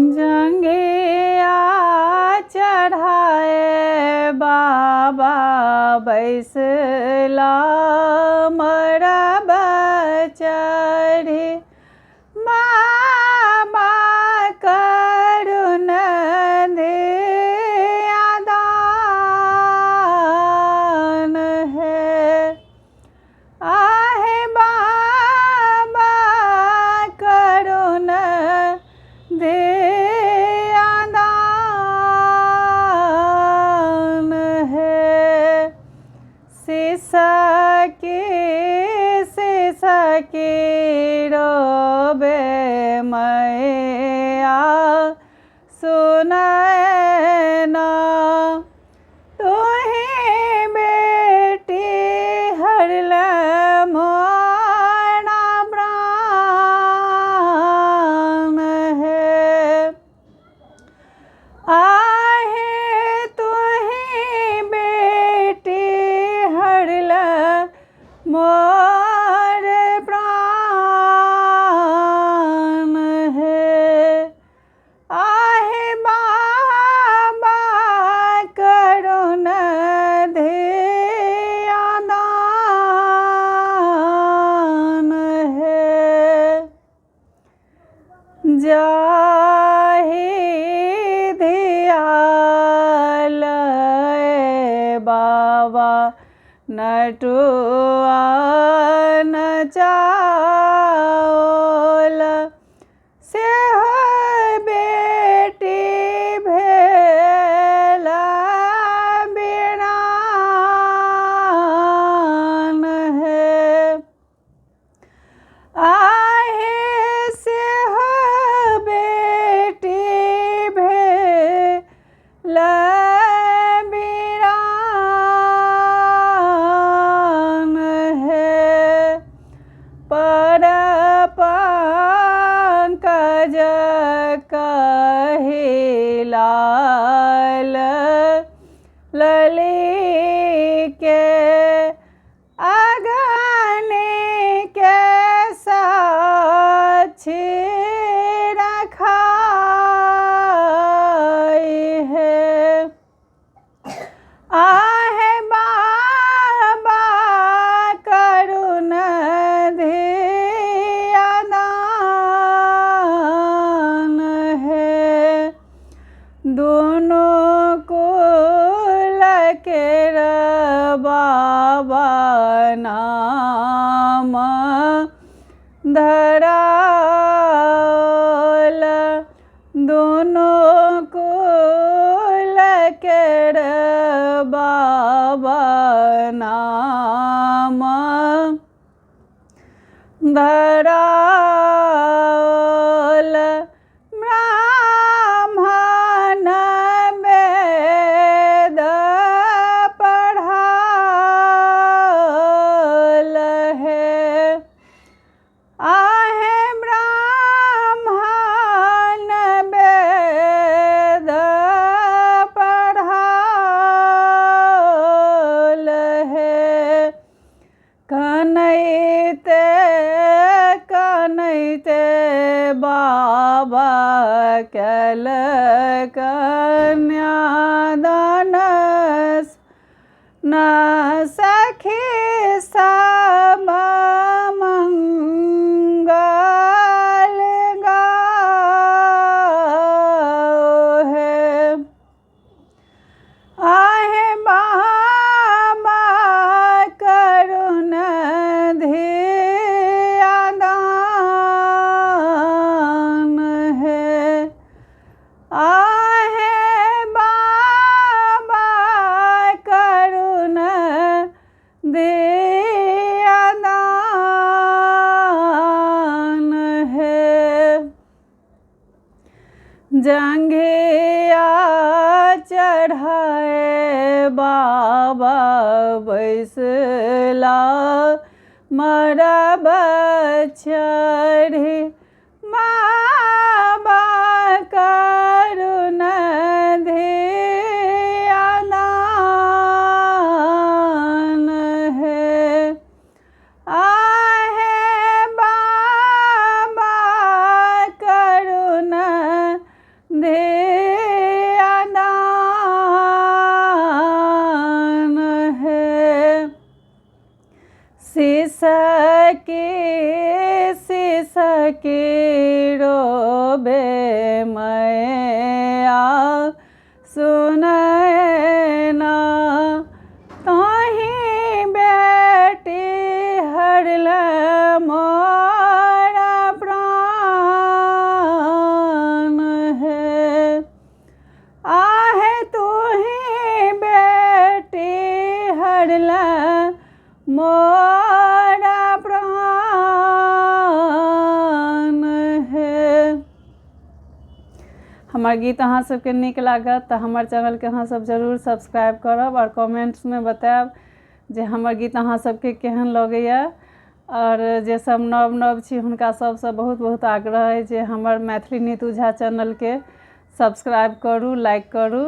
जंघिया चढ़ाए बाबा बैसला मरब चढ़ी बाबा करुण धियादान है। आहे बाबा करुण धियादान है। सिसकी रोबे मैया सुनय ना तुही बेटी हरल मोरा प्राण है। आहे तुही बेटी हरल मोर प्राण है। आहे बाबा करुण धियादान है। जाहि धियालय बाबा नटुआ नचाओल से बेटी भेल बिरान है। आहे से बेटी भेल बिरान है। पर पंकज कहिलाल लली के अगनी के साक्षी रखाई है। आहे बाबा करुण धियादान है। दोनों कुल के बाबा नाम धराओल दोनों कुल के बाबा नाम धराओल। ब्राह्मण वेद पढ़ाओल है। आहे ब्राह्मण वेद पढ़ाओल है। कनैते बाबा कल कन्यादान न सखी सब मंगल गाओ है। आहे बाबा करुण धियादान है। आहे बाबा करुण धियादान है। जंघिया चढ़ाए बाबा बैसला मरब चढ़ी बाबा करुण धियादान है। आहे बाबा करुण की रोबे मैया सुनै ना ताही बेटी हरल मोरा प्राण है आहे तू ही बेटी हरल मोरा प्राण है। हमार गीत अहाँ सबके नीक लागत तो हमार चैनल के अहाँ सब जरूर सब्सक्राइब करब और कमेंट्स में बताएब जे हमर गीत अहाँ सबके केहन लगैया। और जे सब नव नव छी हुनका सबसँ बहुत बहुत आग्रह है जे हमर मैथिली नीतू झा चैनल के सब्सक्राइब करू, लाइक करू।